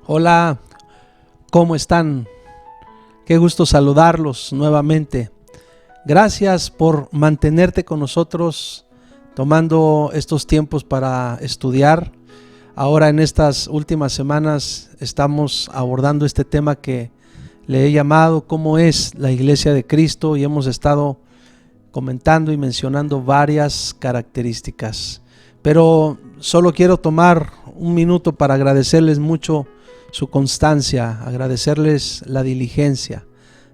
Hola, ¿cómo están? Qué gusto saludarlos nuevamente. Gracias por mantenerte con nosotros, tomando estos tiempos para estudiar. Ahora en estas últimas semanas estamos abordando este tema que le he llamado ¿Cómo es la Iglesia de Cristo? Y hemos estado comentando y mencionando varias características. Pero solo quiero tomar un minuto para agradecerles mucho su constancia, agradecerles la diligencia,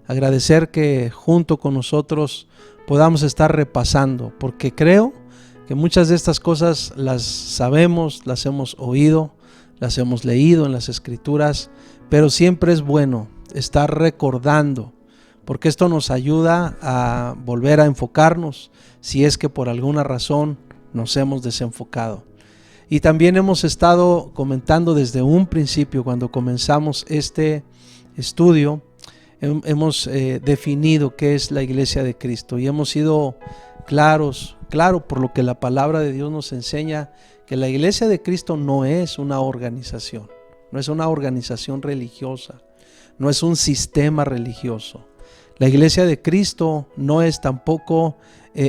agradecer que junto con nosotros podamos estar repasando, porque creo que muchas de estas cosas las sabemos, las hemos oído, las hemos leído en las escrituras, pero siempre es bueno estar recordando, porque esto nos ayuda a volver a enfocarnos si es que por alguna razón nos hemos desenfocado. Y también hemos estado comentando desde un principio, cuando comenzamos este estudio, hemos definido qué es la Iglesia de Cristo y hemos sido claro por lo que la palabra de Dios nos enseña, que la Iglesia de Cristo no es una organización, no es una organización religiosa, no es un sistema religioso. La Iglesia de Cristo no es tampoco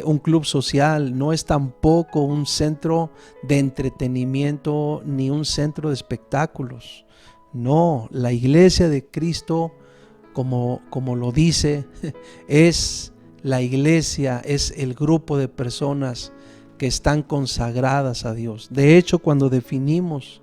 un club social, no es tampoco un centro de entretenimiento ni un centro de espectáculos. No, la Iglesia de Cristo, como lo dice, es la iglesia, es el grupo de personas que están consagradas a Dios. De hecho, cuando definimos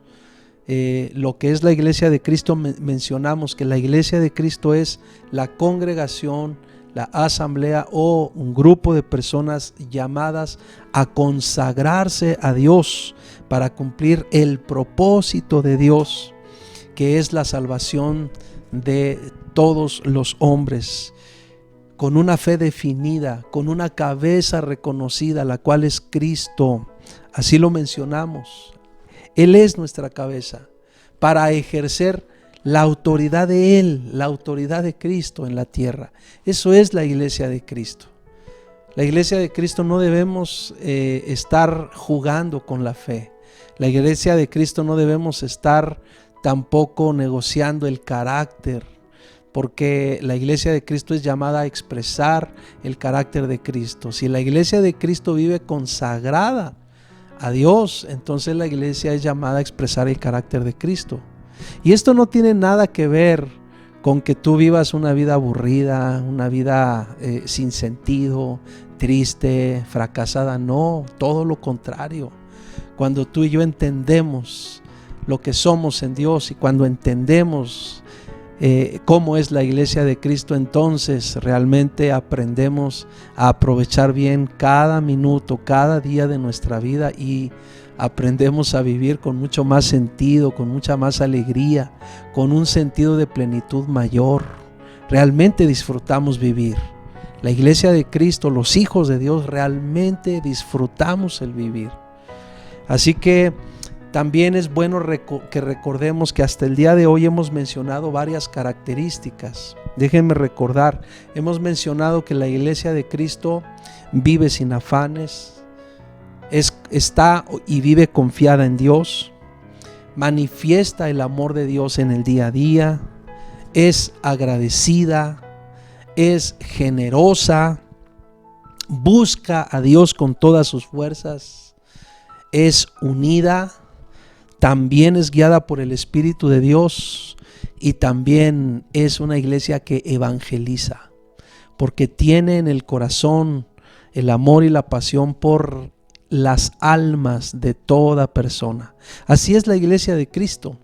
lo que es la Iglesia de Cristo, mencionamos que la Iglesia de Cristo es la congregación, la asamblea o un grupo de personas llamadas a consagrarse a Dios para cumplir el propósito de Dios, que es la salvación de todos los hombres, con una fe definida, con una cabeza reconocida, la cual es Cristo. Así lo mencionamos. Él es nuestra cabeza para ejercer la autoridad de Él, la autoridad de Cristo en la tierra. Eso es la Iglesia de Cristo. La Iglesia de Cristo no debemos estar jugando con la fe. La Iglesia de Cristo no debemos estar tampoco negociando el carácter, porque la Iglesia de Cristo es llamada a expresar el carácter de Cristo. Si la Iglesia de Cristo vive consagrada a Dios, entonces la iglesia es llamada a expresar el carácter de Cristo. Y esto no tiene nada que ver con que tú vivas una vida aburrida, una vida sin sentido, triste, fracasada. No, todo lo contrario. Cuando tú y yo entendemos lo que somos en Dios y cuando entendemos cómo es la Iglesia de Cristo, entonces realmente aprendemos a aprovechar bien cada minuto, cada día de nuestra vida, y aprendemos a vivir con mucho más sentido, con mucha más alegría, con un sentido de plenitud mayor. Realmente disfrutamos vivir. La Iglesia de Cristo, los hijos de Dios, realmente disfrutamos el vivir. Así que también es bueno que recordemos que hasta el día de hoy hemos mencionado varias características. Déjenme recordar, hemos mencionado que la Iglesia de Cristo vive sin afanes, está y vive confiada en Dios, manifiesta el amor de Dios en el día a día, es agradecida, es generosa, busca a Dios con todas sus fuerzas, es unida, también es guiada por el Espíritu de Dios, y también es una iglesia que evangeliza, porque tiene en el corazón el amor y la pasión por las almas de toda persona. Así es la Iglesia de Cristo.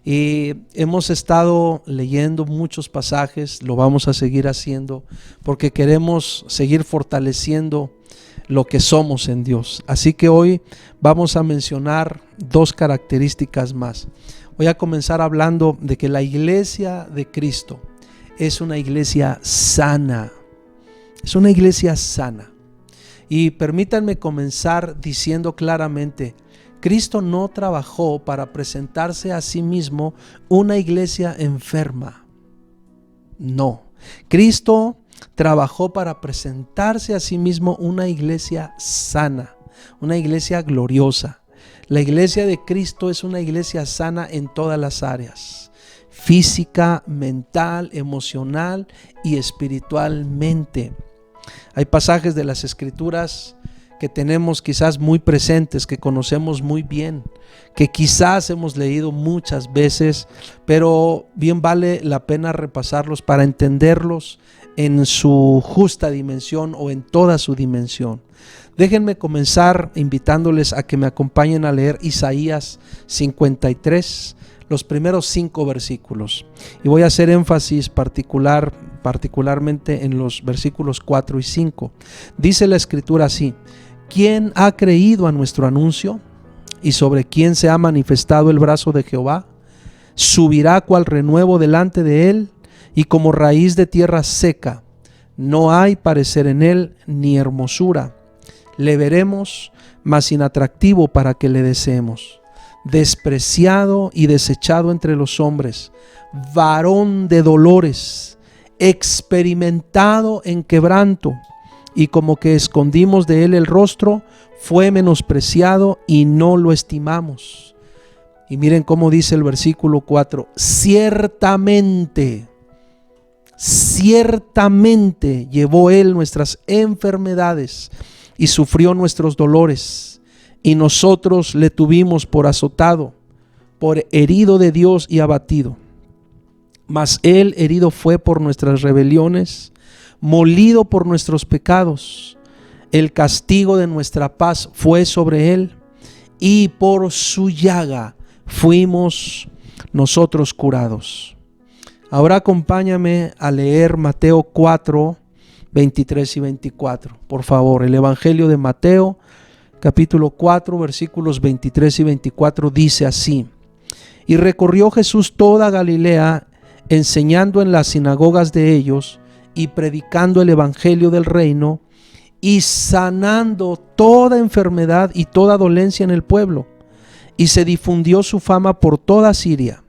Y hemos estado leyendo muchos pasajes, lo vamos a seguir haciendo porque queremos seguir fortaleciendo lo que somos en Dios. Así que hoy vamos a mencionar dos características más. Voy a comenzar hablando de que la Iglesia de Cristo es una iglesia sana. Es una iglesia sana. Y permítanme comenzar diciendo claramente: Cristo no trabajó para presentarse a sí mismo una iglesia enferma. No. Cristo trabajó para presentarse a sí mismo una iglesia sana, una iglesia gloriosa. La iglesia de Cristo es una iglesia sana en todas las áreas: física, mental, emocional y espiritualmente. Hay pasajes de las Escrituras que tenemos quizás muy presentes, que conocemos muy bien, que quizás hemos leído muchas veces, pero bien vale la pena repasarlos para entenderlos en su justa dimensión o en toda su dimensión. Déjenme comenzar invitándoles a que me acompañen a leer Isaías 53, los primeros 5 versículos. Y voy a hacer énfasis particularmente en los versículos 4 y 5. Dice la Escritura así: ¿quién ha creído a nuestro anuncio? ¿Y sobre quién se ha manifestado el brazo de Jehová? Subirá cual renuevo delante de él, y como raíz de tierra seca. No hay parecer en él ni hermosura. Le veremos, mas sin atractivo para que le deseemos. Despreciado y desechado entre los hombres, varón de dolores, experimentado en quebranto, y como que escondimos de él el rostro, fue menospreciado y no lo estimamos. Y miren cómo dice el versículo 4: ciertamente llevó él nuestras enfermedades y sufrió nuestros dolores, y nosotros le tuvimos por azotado, por herido de Dios y abatido. Mas él herido fue por nuestras rebeliones, molido por nuestros pecados. El castigo de nuestra paz fue sobre él, y por su llaga fuimos nosotros curados. Ahora acompáñame a leer Mateo 4, 23 y 24. Por favor, el Evangelio de Mateo, capítulo 4, versículos 23 y 24 dice así: y recorrió Jesús toda Galilea, enseñando en las sinagogas de ellos y predicando el evangelio del reino y sanando toda enfermedad y toda dolencia en el pueblo. Y se difundió su fama por toda Siria.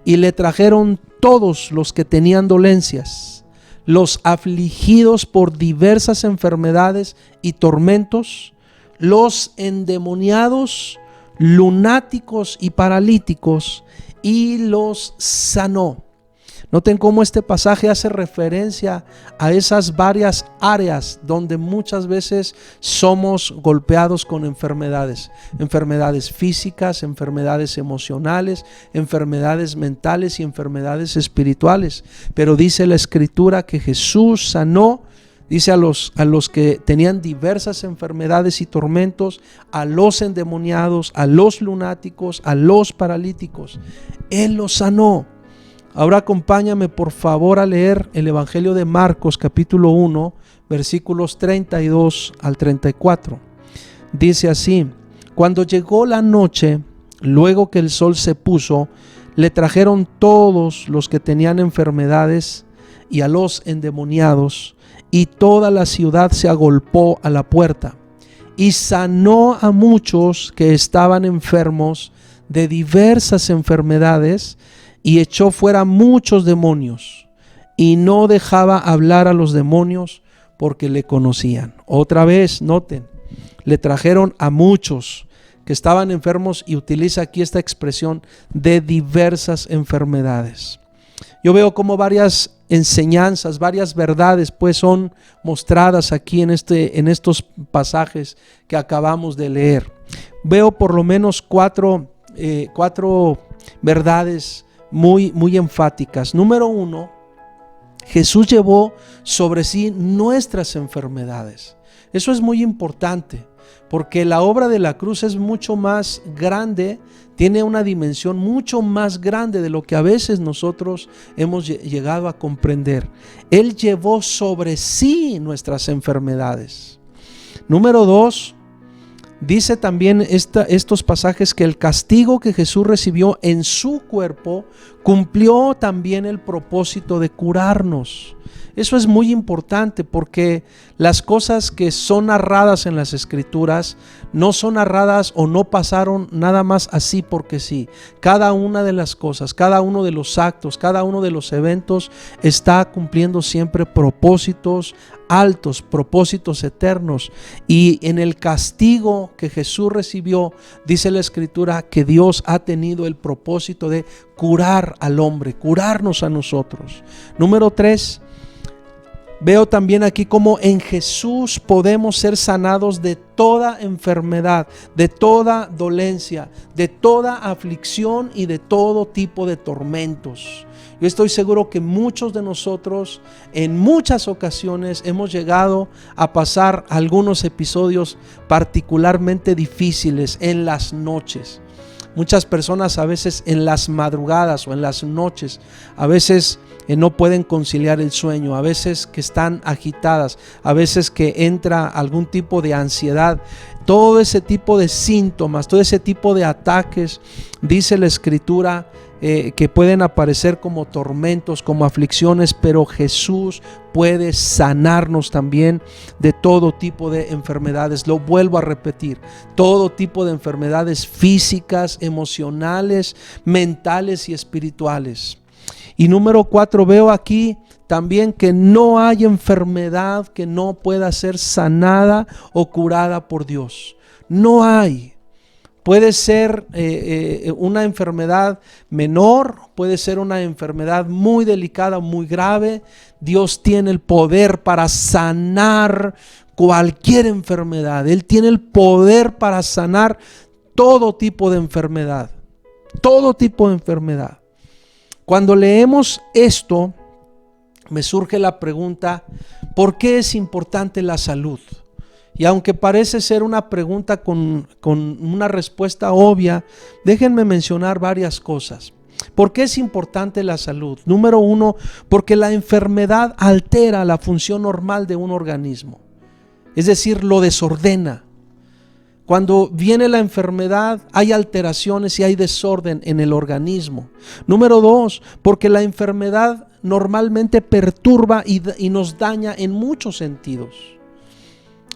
Y le trajeron todos los que tenían dolencias, los afligidos por diversas enfermedades y tormentos, los endemoniados, lunáticos y paralíticos, y los sanó. Noten cómo este pasaje hace referencia a esas varias áreas donde muchas veces somos golpeados con enfermedades físicas, enfermedades emocionales, enfermedades mentales y enfermedades espirituales. Pero dice la Escritura que Jesús sanó, dice a los que tenían diversas enfermedades y tormentos, a los endemoniados, a los lunáticos, a los paralíticos. Él los sanó. Ahora acompáñame por favor a leer el Evangelio de Marcos capítulo 1, versículos 32 al 34. Dice así: cuando llegó la noche, luego que el sol se puso, le trajeron todos los que tenían enfermedades y a los endemoniados, y toda la ciudad se agolpó a la puerta, y sanó a muchos que estaban enfermos de diversas enfermedades, y echó fuera muchos demonios, y no dejaba hablar a los demonios porque le conocían. Otra vez, noten, le trajeron a muchos que estaban enfermos, y utiliza aquí esta expresión de diversas enfermedades. Yo veo como varias enseñanzas, varias verdades pues son mostradas aquí en estos pasajes que acabamos de leer. Veo por lo menos cuatro verdades muy enfáticas. Número 1, Jesús llevó sobre sí nuestras enfermedades. Eso es muy importante, porque la obra de la cruz es mucho más grande, tiene una dimensión mucho más grande de lo que a veces nosotros hemos llegado a comprender. Él llevó sobre sí nuestras enfermedades. Número 2, dice también estos pasajes que el castigo que Jesús recibió en su cuerpo cumplió también el propósito de curarnos. Eso es muy importante, porque las cosas que son narradas en las Escrituras no son narradas o no pasaron nada más así porque sí. Cada una de las cosas, cada uno de los actos, cada uno de los eventos está cumpliendo siempre propósitos altos, propósitos eternos. Y en el castigo que Jesús recibió, dice la Escritura que Dios ha tenido el propósito de curar al hombre, curarnos a nosotros. Número 3, veo también aquí cómo en Jesús podemos ser sanados de toda enfermedad, de toda dolencia, de toda aflicción y de todo tipo de tormentos. Yo estoy seguro que muchos de nosotros en muchas ocasiones hemos llegado a pasar algunos episodios particularmente difíciles en las noches. Muchas personas a veces en las madrugadas o en las noches, a veces no pueden conciliar el sueño, a veces que están agitadas, a veces que entra algún tipo de ansiedad. Todo ese tipo de síntomas, todo ese tipo de ataques, dice la Escritura, que pueden aparecer como tormentos, como aflicciones, pero Jesús puede sanarnos también de todo tipo de enfermedades. Lo vuelvo a repetir, todo tipo de enfermedades físicas, emocionales, mentales y espirituales. Y número 4, veo aquí también que no hay enfermedad que no pueda ser sanada o curada por Dios. No hay. Puede ser una enfermedad menor, puede ser una enfermedad muy delicada, muy grave. Dios tiene el poder para sanar cualquier enfermedad. Él tiene el poder para sanar todo tipo de enfermedad. Todo tipo de enfermedad. Cuando leemos esto, me surge la pregunta, ¿por qué es importante la salud? Y aunque parece ser una pregunta con una respuesta obvia, déjenme mencionar varias cosas. ¿Por qué es importante la salud? Número 1, porque la enfermedad altera la función normal de un organismo. Es decir, lo desordena. Cuando viene la enfermedad, hay alteraciones y hay desorden en el organismo. Número 2, porque la enfermedad normalmente perturba y nos daña en muchos sentidos.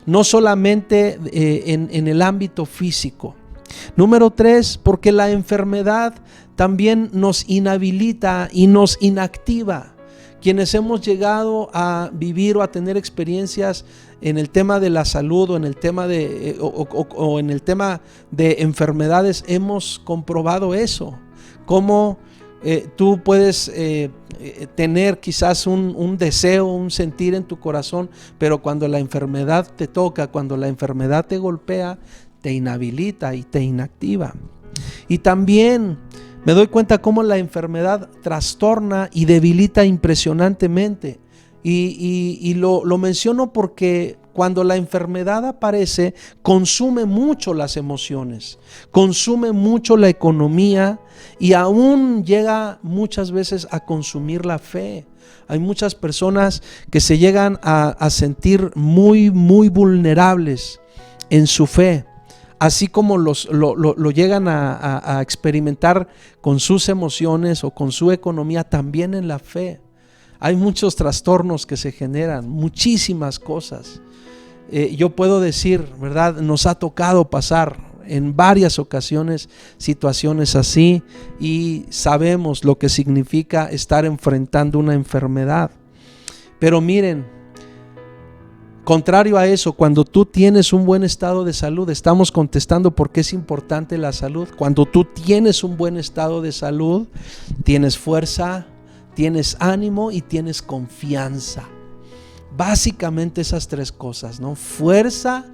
No solamente en el ámbito físico. Número 3, porque la enfermedad también nos inhabilita y nos inactiva. Quienes hemos llegado a vivir o a tener experiencias en el tema de la salud o en el tema o en el tema de enfermedades, hemos comprobado eso. Cómo tú puedes tener quizás un deseo, un sentir en tu corazón, pero cuando la enfermedad te toca, cuando la enfermedad te golpea, te inhabilita y te inactiva. Y también me doy cuenta cómo la enfermedad trastorna y debilita impresionantemente. Y lo menciono porque cuando la enfermedad aparece, consume mucho las emociones, consume mucho la economía y aún llega muchas veces a consumir la fe. Hay muchas personas que se llegan a sentir muy vulnerables en su fe, así como lo llegan a experimentar con sus emociones o con su economía, también en la fe. Hay muchos trastornos que se generan, muchísimas cosas. Yo puedo decir, ¿verdad? Nos ha tocado pasar en varias ocasiones situaciones así y sabemos lo que significa estar enfrentando una enfermedad. Pero miren, contrario a eso, cuando tú tienes un buen estado de salud, estamos contestando por qué es importante la salud. Cuando tú tienes un buen estado de salud, tienes fuerza, tienes ánimo y tienes confianza. Básicamente esas tres cosas, ¿no? Fuerza,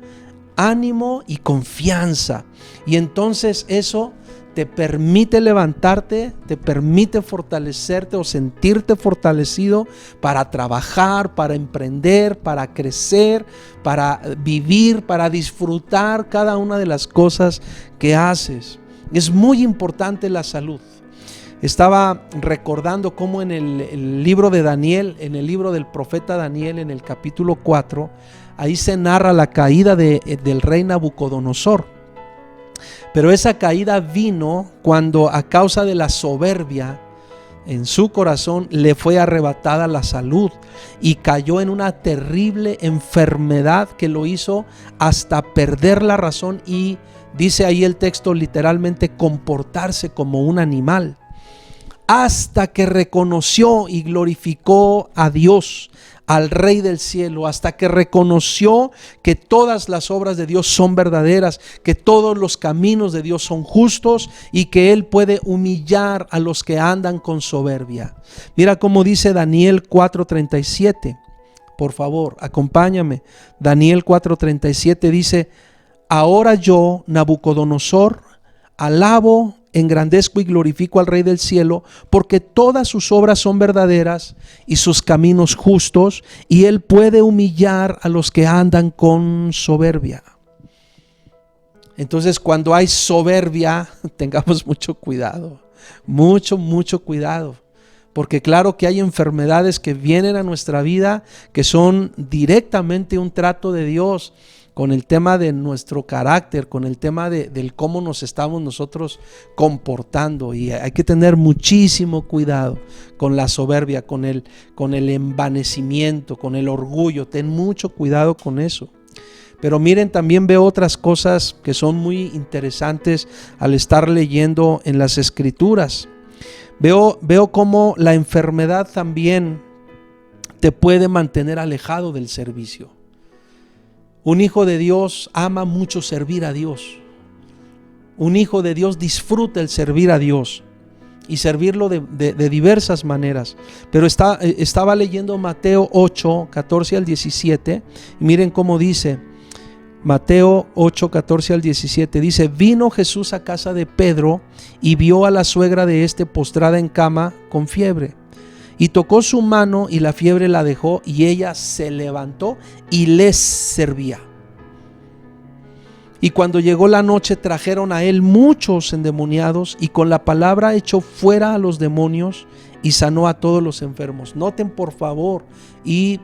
ánimo y confianza. Y entonces eso te permite levantarte, te permite fortalecerte o sentirte fortalecido para trabajar, para emprender, para crecer, para vivir, para disfrutar cada una de las cosas que haces. Es muy importante la salud. Estaba recordando cómo en el libro de Daniel, en el libro del profeta Daniel, en el capítulo 4, ahí se narra la caída del rey Nabucodonosor. Pero esa caída vino cuando, a causa de la soberbia en su corazón, le fue arrebatada la salud y cayó en una terrible enfermedad que lo hizo hasta perder la razón y, dice ahí el texto, literalmente comportarse como un animal. hasta que reconoció y glorificó a Dios, al Rey del cielo, hasta que reconoció que todas las obras de Dios son verdaderas, que todos los caminos de Dios son justos y que Él puede humillar a los que andan con soberbia. Mira cómo dice Daniel 4:37. Por favor, acompáñame. Daniel 4:37 dice: ahora yo, Nabucodonosor, alabo, engrandezco y glorifico al Rey del cielo, porque todas sus obras son verdaderas y sus caminos justos, y Él puede humillar a los que andan con soberbia. Entonces, cuando hay soberbia, tengamos mucho cuidado, mucho cuidado. Porque claro que hay enfermedades que vienen a nuestra vida que son directamente un trato de Dios con el tema de nuestro carácter, con el tema del cómo nos estamos nosotros comportando. Y hay que tener muchísimo cuidado con la soberbia, con el envanecimiento, con el orgullo. Ten mucho cuidado con eso. Pero miren, también veo otras cosas que son muy interesantes al estar leyendo en las Escrituras. Veo cómo la enfermedad también te puede mantener alejado del servicio. Un hijo de Dios ama mucho servir a Dios. Un hijo de Dios disfruta el servir a Dios y servirlo de diversas maneras. Pero estaba leyendo Mateo 8, 14 al 17 y miren cómo dice Mateo 8, 14 al 17. Dice: vino Jesús a casa de Pedro y vio a la suegra de éste postrada en cama con fiebre. Y tocó su mano y la fiebre la dejó, y ella se levantó y les servía. Y cuando llegó la noche trajeron a él muchos endemoniados, y con la palabra echó fuera a los demonios y sanó a todos los enfermos. Noten por favor y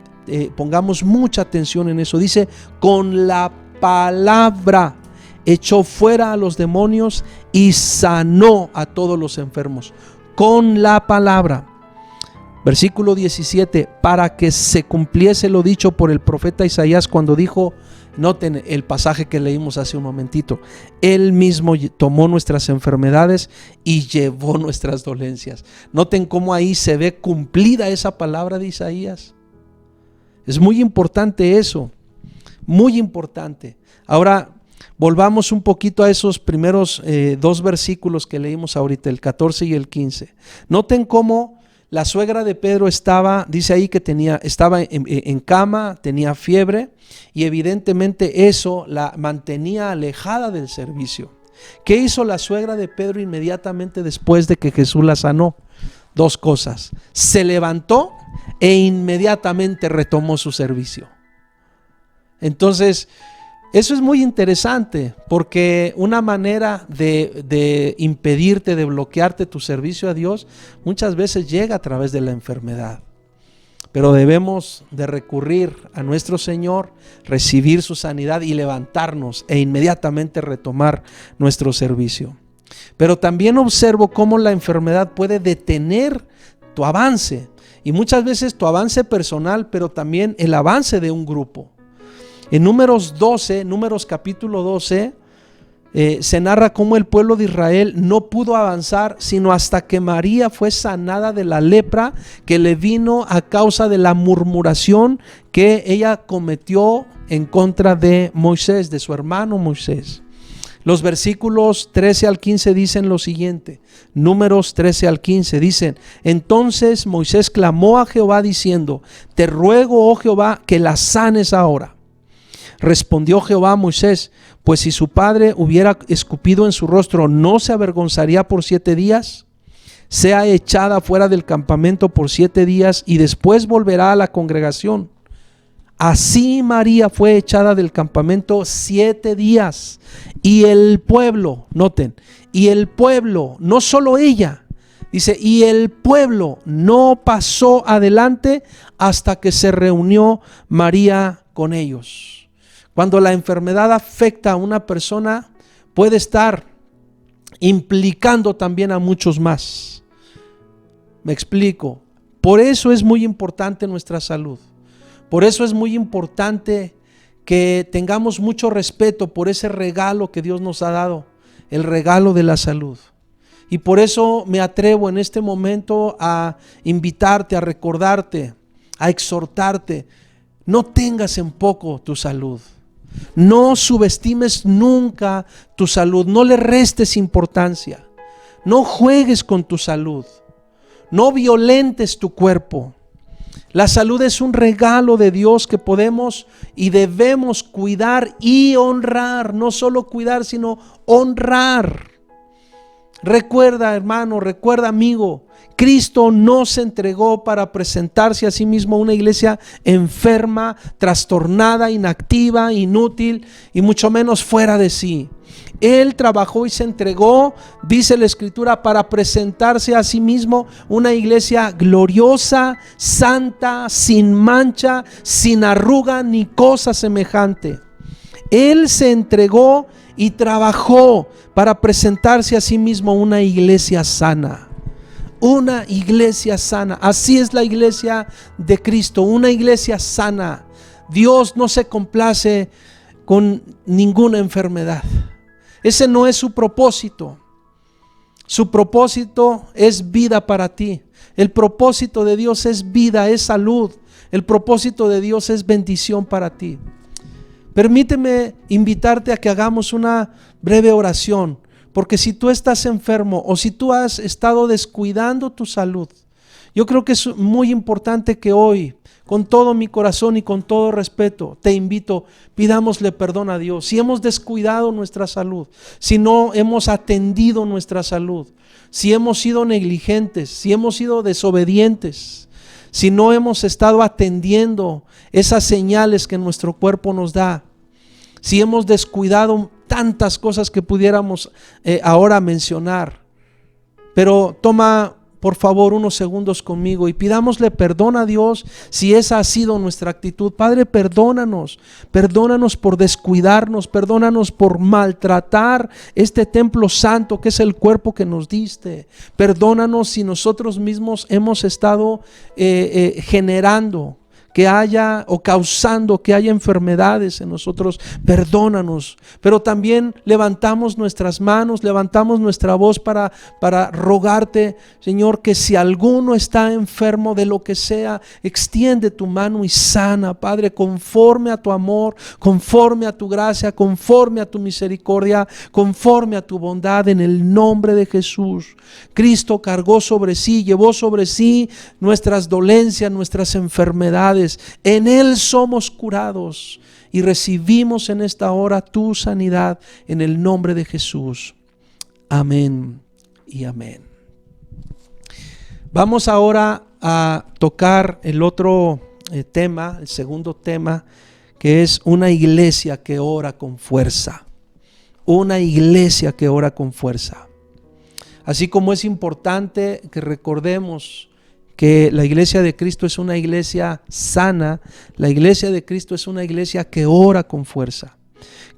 pongamos mucha atención en eso. Dice: con la palabra echó fuera a los demonios y sanó a todos los enfermos. Con la palabra. Versículo 17: para que se cumpliese lo dicho por el profeta Isaías cuando dijo, noten el pasaje que leímos hace un momentito, Él mismo tomó nuestras enfermedades y llevó nuestras dolencias. Noten cómo ahí se ve cumplida esa palabra de Isaías. Es muy importante eso, muy importante. Ahora volvamos un poquito a esos primeros dos versículos que leímos ahorita, el 14 y el 15. Noten cómo la suegra de Pedro dice ahí que estaba en cama, tenía fiebre, y evidentemente eso la mantenía alejada del servicio. ¿Qué hizo la suegra de Pedro inmediatamente después de que Jesús la sanó? Dos cosas: se levantó e inmediatamente retomó su servicio. Entonces, eso es muy interesante, porque una manera de impedirte, de bloquearte tu servicio a Dios, muchas veces llega a través de la enfermedad. Pero debemos de recurrir a nuestro Señor, recibir su sanidad y levantarnos e inmediatamente retomar nuestro servicio. Pero también observo cómo la enfermedad puede detener tu avance, y muchas veces tu avance personal, pero también el avance de un grupo. En Números capítulo 12, se narra cómo el pueblo de Israel no pudo avanzar sino hasta que María fue sanada de la lepra que le vino a causa de la murmuración que ella cometió en contra de Moisés, de su hermano Moisés. Los versículos 13 al 15 dicen lo siguiente. Números 13 al 15 dicen: entonces Moisés clamó a Jehová diciendo: te ruego, oh Jehová, que la sanes ahora. Respondió Jehová a Moisés: pues si su padre hubiera escupido en su rostro, ¿no se avergonzaría por 7 días? Sea echada fuera del campamento por 7 días y después volverá a la congregación. Así María fue echada del campamento 7 días. Y el pueblo, noten, y el pueblo, no solo ella, dice, y el pueblo no pasó adelante hasta que se reunió María con ellos. Cuando la enfermedad afecta a una persona, puede estar implicando también a muchos más. Me explico. Por eso es muy importante nuestra salud. Por eso es muy importante que tengamos mucho respeto por ese regalo que Dios nos ha dado, el regalo de la salud. Y por eso me atrevo en este momento a invitarte, a recordarte, a exhortarte. No tengas en poco tu salud. No subestimes nunca tu salud. No le restes importancia. No juegues con tu salud. No violentes tu cuerpo. La salud es un regalo de Dios que podemos y debemos cuidar y honrar. No solo cuidar, sino honrar. Recuerda, hermano, recuerda, amigo, Cristo no se entregó para presentarse a sí mismo a una iglesia enferma, trastornada, inactiva, inútil y mucho menos fuera de sí. Él trabajó y se entregó, dice la Escritura, para presentarse a sí mismo una iglesia gloriosa, santa, sin mancha, sin arruga ni cosa semejante. Él se entregó y trabajó para presentarse a sí mismo una iglesia sana. Una iglesia sana. Así es la iglesia de Cristo, una iglesia sana. Dios no se complace con ninguna enfermedad. Ese no es su propósito. Su propósito es vida para ti. El propósito de Dios es vida, es salud. El propósito de Dios es bendición para ti. Permíteme invitarte a que hagamos una breve oración, porque si tú estás enfermo o si tú has estado descuidando tu salud, yo creo que es muy importante que hoy, con todo mi corazón y con todo respeto, te invito, pidámosle perdón a Dios. Si hemos descuidado nuestra salud, si no hemos atendido nuestra salud, si hemos sido negligentes, si hemos sido desobedientes, si no hemos estado atendiendo esas señales que nuestro cuerpo nos da, si hemos descuidado tantas cosas que pudiéramos ahora mencionar. Pero toma por favor unos segundos conmigo y pidámosle perdón a Dios si esa ha sido nuestra actitud. Padre, perdónanos por descuidarnos, perdónanos por maltratar este templo santo que es el cuerpo que nos diste. Perdónanos si nosotros mismos hemos estado generando que haya o causando que haya enfermedades en nosotros. Perdónanos, pero también levantamos nuestras manos, levantamos nuestra voz para rogarte, Señor, que si alguno está enfermo de lo que sea, extiende tu mano y sana, Padre, conforme a tu amor, conforme a tu gracia, conforme a tu misericordia, conforme a tu bondad, en el nombre de Jesús. Cristo cargó sobre sí, llevó sobre sí nuestras dolencias, nuestras enfermedades. En Él somos curados y recibimos en esta hora tu sanidad en el nombre de Jesús. Amén y amén. Vamos ahora a tocar el otro tema, el segundo tema, que es una iglesia que ora con fuerza. Una iglesia que ora con fuerza. Así como es importante que recordemos que la iglesia de Cristo es una iglesia sana, la iglesia de Cristo es una iglesia que ora con fuerza.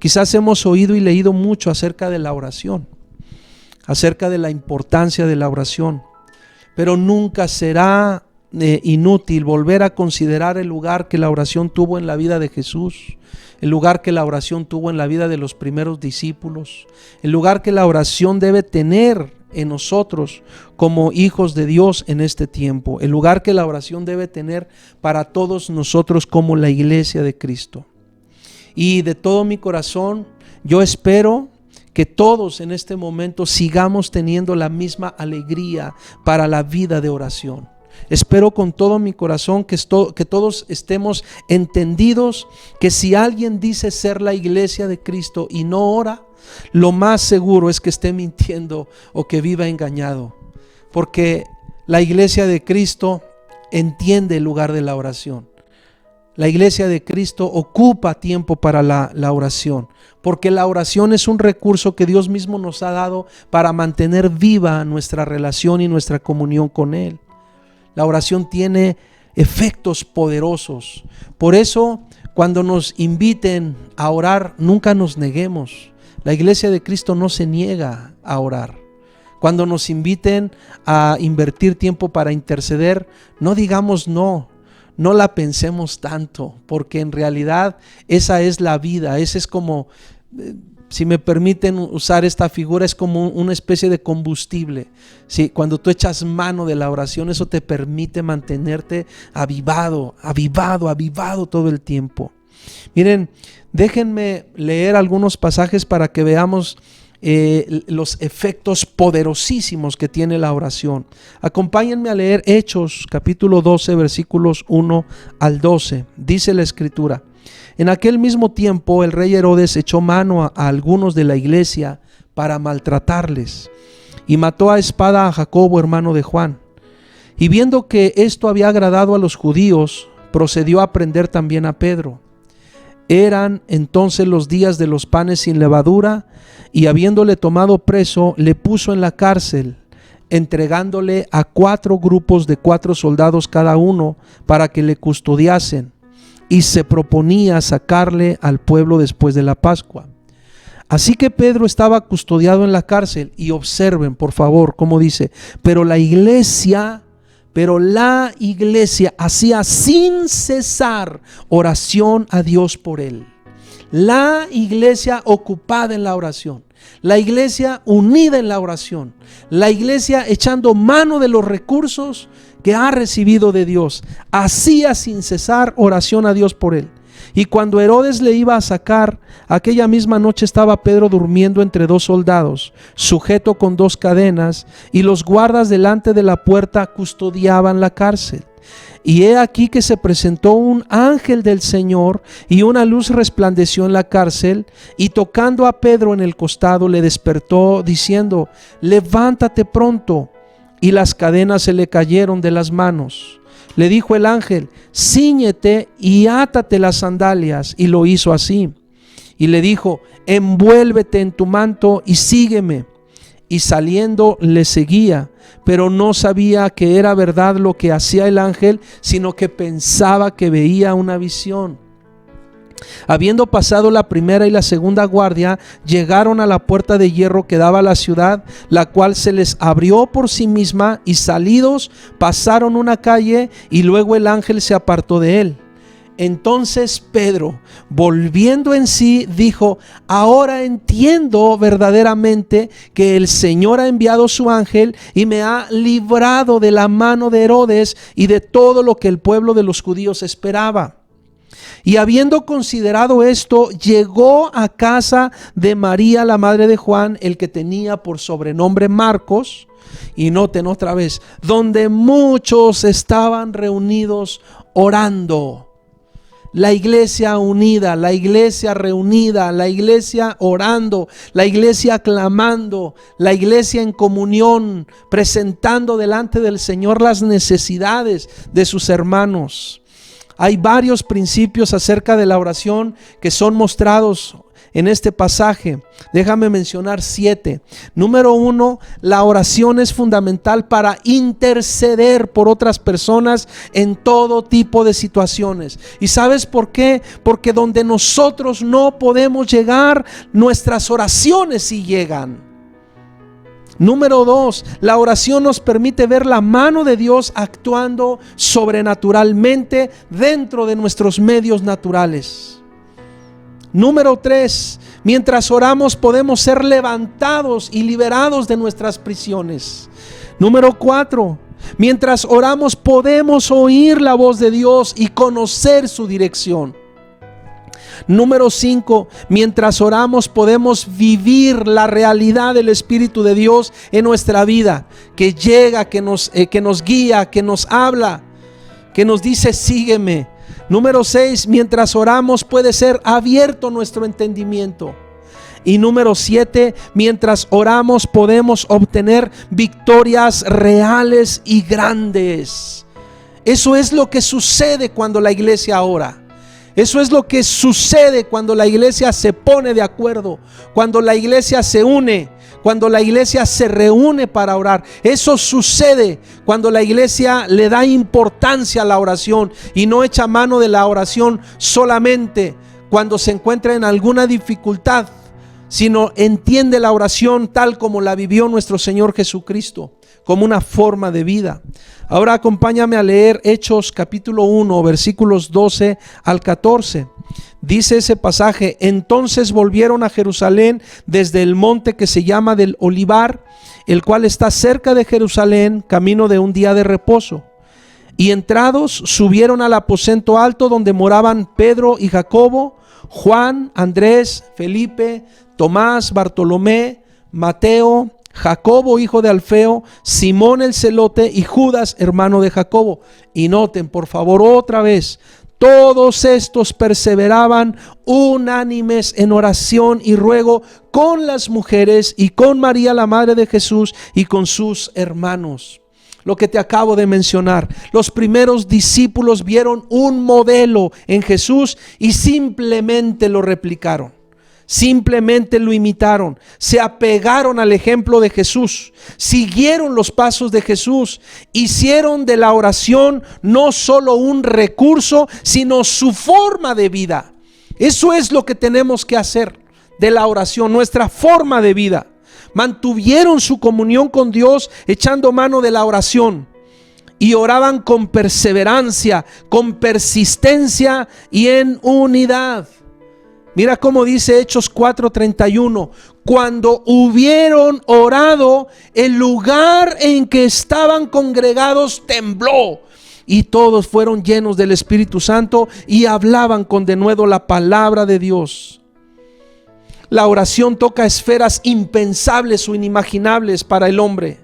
Quizás hemos oído y leído mucho acerca de la oración, acerca de la importancia de la oración, pero nunca será inútil volver a considerar el lugar que la oración tuvo en la vida de Jesús, el lugar que la oración tuvo en la vida de los primeros discípulos, el lugar que la oración debe tener en nosotros como hijos de Dios en este tiempo, el lugar que la oración debe tener para todos nosotros como la iglesia de Cristo. Y de todo mi corazón yo espero que todos en este momento sigamos teniendo la misma alegría para la vida de oración. Espero con todo mi corazón que todos estemos entendidos que si alguien dice ser la iglesia de Cristo y no ora, lo más seguro es que esté mintiendo o que viva engañado, porque la iglesia de Cristo entiende el lugar de la oración. La iglesia de Cristo ocupa tiempo para la oración, porque la oración es un recurso que Dios mismo nos ha dado para mantener viva nuestra relación y nuestra comunión con Él. La oración tiene efectos poderosos. Por eso, cuando nos inviten a orar, nunca nos neguemos. La iglesia de Cristo no se niega a orar. Cuando nos inviten a invertir tiempo para interceder, no digamos no la pensemos tanto, porque en realidad esa es la vida. Ese es como si me permiten usar esta figura, es como una especie de combustible. ¿Sí? Cuando tú echas mano de la oración, eso te permite mantenerte avivado todo el tiempo. Miren, déjenme leer algunos pasajes para que veamos los efectos poderosísimos que tiene la oración. Acompáñenme a leer Hechos capítulo 12 versículos 1 al 12. Dice la escritura: en aquel mismo tiempo el rey Herodes echó mano a algunos de la iglesia para maltratarles, y mató a espada a Jacobo, hermano de Juan. Y viendo que esto había agradado a los judíos, procedió a prender también a Pedro. Eran entonces los días de los panes sin levadura, y habiéndole tomado preso, le puso en la cárcel, entregándole a 4 grupos de 4 soldados cada uno para que le custodiasen, y se proponía sacarle al pueblo después de la Pascua. Así que Pedro estaba custodiado en la cárcel, y observen por favor cómo dice: pero la iglesia hacía sin cesar oración a Dios por él. La iglesia ocupada en la oración, la iglesia unida en la oración, la iglesia echando mano de los recursos que ha recibido de Dios, hacía sin cesar oración a Dios por él. Y cuando Herodes le iba a sacar, aquella misma noche estaba Pedro durmiendo entre 2 soldados, sujeto con 2 cadenas, y los guardas delante de la puerta custodiaban la cárcel. Y he aquí que se presentó un ángel del Señor, y una luz resplandeció en la cárcel, y tocando a Pedro en el costado le despertó, diciendo: levántate pronto. Y las cadenas se le cayeron de las manos. Le dijo el ángel: cíñete y átate las sandalias. Y lo hizo así. Y le dijo: envuélvete en tu manto y sígueme. Y saliendo le seguía, pero no sabía que era verdad lo que hacía el ángel, sino que pensaba que veía una visión. Habiendo pasado la primera y la segunda guardia, llegaron a la puerta de hierro que daba a la ciudad, la cual se les abrió por sí misma, y salidos pasaron una calle, y luego el ángel se apartó de él. Entonces Pedro, volviendo en sí, dijo: ahora entiendo verdaderamente que el Señor ha enviado su ángel y me ha librado de la mano de Herodes y de todo lo que el pueblo de los judíos esperaba. Y habiendo considerado esto, llegó a casa de María, la madre de Juan, el que tenía por sobrenombre Marcos. Y noten otra vez: donde muchos estaban reunidos orando. La iglesia unida, la iglesia reunida, la iglesia orando, la iglesia clamando, la iglesia en comunión, presentando delante del Señor las necesidades de sus hermanos. Hay varios principios acerca de la oración que son mostrados en este pasaje. Déjame mencionar 7. Número 1, la oración es fundamental para interceder por otras personas en todo tipo de situaciones. ¿Y sabes por qué? Porque donde nosotros no podemos llegar, nuestras oraciones sí llegan. Número 2, la oración nos permite ver la mano de Dios actuando sobrenaturalmente dentro de nuestros medios naturales. Número 3, mientras oramos podemos ser levantados y liberados de nuestras prisiones. Número 4, mientras oramos podemos oír la voz de Dios y conocer su dirección. Número 5, mientras oramos podemos vivir la realidad del Espíritu de Dios en nuestra vida, que llega, que nos guía, que nos habla, que nos dice: sígueme. Número 6, mientras oramos puede ser abierto nuestro entendimiento. Y número 7, mientras oramos podemos obtener victorias reales y grandes. Eso es lo que sucede cuando la iglesia ora. Eso es lo que sucede cuando la iglesia se pone de acuerdo, cuando la iglesia se une, cuando la iglesia se reúne para orar. Eso sucede cuando la iglesia le da importancia a la oración y no echa mano de la oración solamente cuando se encuentra en alguna dificultad, sino entiende la oración tal como la vivió nuestro Señor Jesucristo, como una forma de vida. Ahora acompáñame a leer Hechos capítulo 1, versículos 12 al 14. Dice ese pasaje: entonces volvieron a Jerusalén desde el monte que se llama del Olivar, el cual está cerca de Jerusalén, camino de un día de reposo. Y entrados subieron al aposento alto donde moraban Pedro y Jacobo, Juan, Andrés, Felipe, Tomás, Bartolomé, Mateo, Jacobo hijo de Alfeo, Simón el celote y Judas hermano de Jacobo. Y noten por favor otra vez: todos estos perseveraban unánimes en oración y ruego con las mujeres y con María la madre de Jesús y con sus hermanos. Lo que te acabo de mencionar, los primeros discípulos vieron un modelo en Jesús y simplemente lo replicaron. Simplemente lo imitaron, se apegaron al ejemplo de Jesús, siguieron los pasos de Jesús, hicieron de la oración no solo un recurso, sino su forma de vida. Eso es lo que tenemos que hacer de la oración, nuestra forma de vida. Mantuvieron su comunión con Dios echando mano de la oración y oraban con perseverancia, con persistencia y en unidad. Mira cómo dice Hechos 4:31: cuando hubieron orado, el lugar en que estaban congregados tembló, y todos fueron llenos del Espíritu Santo y hablaban con denuedo la palabra de Dios. La oración toca esferas impensables o inimaginables para el hombre.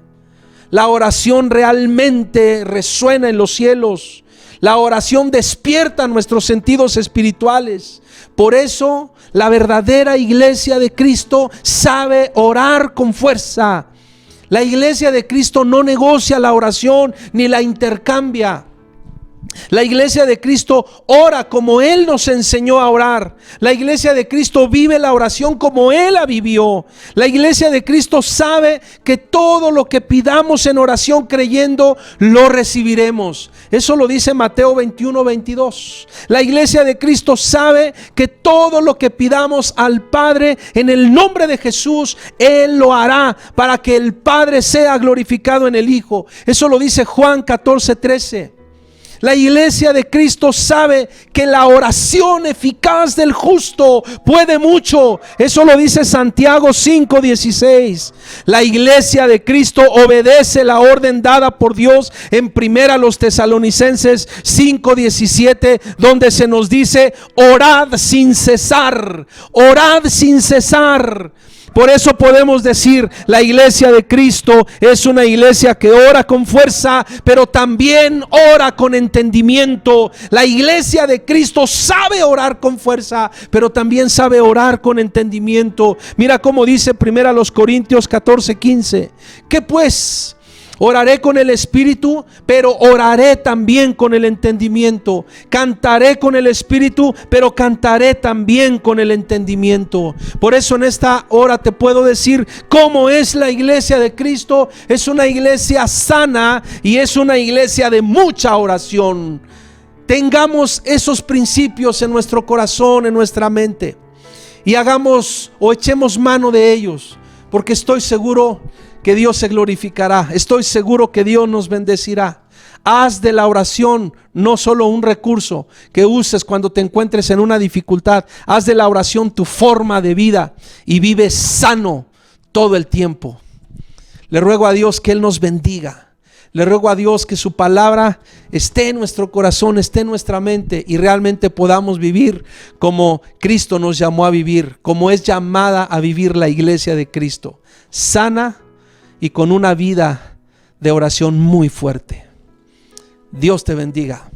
La oración realmente resuena en los cielos. La oración despierta nuestros sentidos espirituales. Por eso la verdadera iglesia de Cristo sabe orar con fuerza. La iglesia de Cristo no negocia la oración ni la intercambia. La iglesia de Cristo ora como Él nos enseñó a orar. La iglesia de Cristo vive la oración como Él la vivió. La iglesia de Cristo sabe que todo lo que pidamos en oración creyendo, lo recibiremos. Eso lo dice Mateo 21:22. La iglesia de Cristo sabe que todo lo que pidamos al Padre en el nombre de Jesús, Él lo hará para que el Padre sea glorificado en el Hijo. Eso lo dice Juan 14:13. La iglesia de Cristo sabe que la oración eficaz del justo puede mucho. Eso lo dice Santiago 5:16. La iglesia de Cristo obedece la orden dada por Dios en primera los Tesalonicenses 5:17, donde se nos dice: orad sin cesar, orad sin cesar. Por eso podemos decir, la iglesia de Cristo es una iglesia que ora con fuerza, pero también ora con entendimiento. La iglesia de Cristo sabe orar con fuerza, pero también sabe orar con entendimiento. Mira cómo dice 1 Corintios 14:15. ¿Qué pues? Oraré con el espíritu, pero oraré también con el entendimiento. Cantaré con el espíritu, pero cantaré también con el entendimiento. Por eso en esta hora te puedo decir cómo es la iglesia de Cristo. Es una iglesia sana y es una iglesia de mucha oración. Tengamos esos principios en nuestro corazón, en nuestra mente, y hagamos o echemos mano de ellos, porque estoy seguro que Dios se glorificará. Estoy seguro que Dios nos bendecirá. Haz de la oración no solo un recurso que uses cuando te encuentres en una dificultad. Haz de la oración tu forma de vida y vive sano todo el tiempo. Le ruego a Dios que Él nos bendiga. Le ruego a Dios que su palabra esté en nuestro corazón, esté en nuestra mente, y realmente podamos vivir como Cristo nos llamó a vivir, como es llamada a vivir la iglesia de Cristo, sana y con una vida de oración muy fuerte. Dios te bendiga.